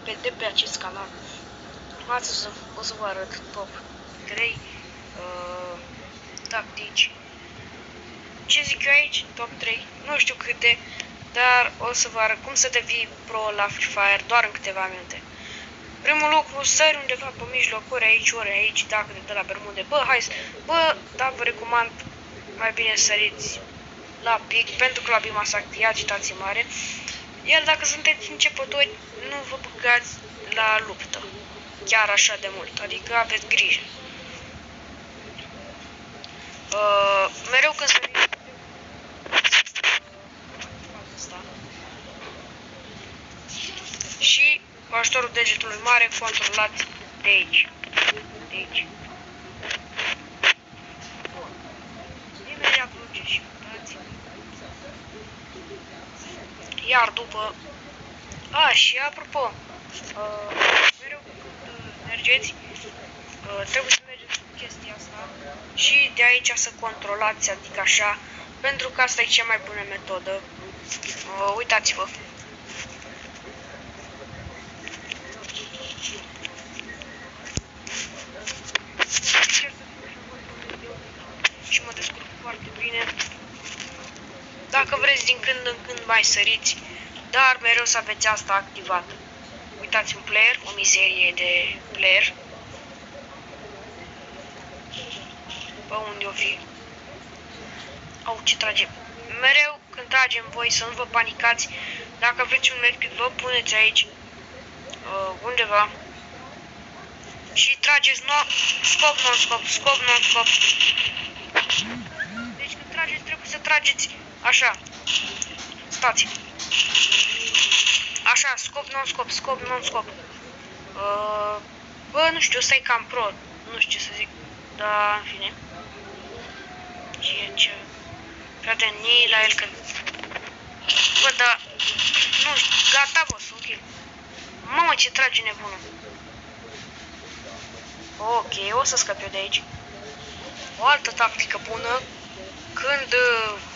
de pe acest canal. Astăzi o să vă arăt top 3 tactici. Ce zic eu aici? Top 3. Nu știu câte, dar o să vă arăt cum să devii pro la Free Fire doar în câteva minute. Primul lucru, sări undeva pe mijloc, ori aici, dacă te dă la bermude. Dar vă recomand mai bine săriți la pic, pentru că la pic s-a activat agitație mare. Iar dacă sunteți începători, nu vă băgați la luptă chiar așa de mult, adică aveți grijă. Mereu când săriți și cu ajutorul degetului mare controlați de aici. Imediat luceți și uitați. Iar după... și apropo, mereu când mergeți, trebuie să mergeți cu chestia asta și de aici să controlați, adică așa, pentru că asta e cea mai bună metodă. Uitați-vă. Și mă descurc foarte bine. Dacă vreți din când în când mai săriți, dar mereu să aveți asta activată. Uitați un player, o mizerie de player. Pe unde o fi? Ce trage? Mereu când tragem voi să nu vă panicați. Dacă vreți un medkit, vă puneți aici undeva și trageți scop non-scop. Deci când trageți trebuie să trageți așa. Stați. Așa, scop non-scop. Nu știu, ăsta e cam pro. Nu știu ce să zic. Dar, în fine. Ce? Frate, nii la el că... nu știu, gata, boss, ok. Mamă, ce trage nebunul. Ok, o să scap eu de aici. O altă tactică bună, când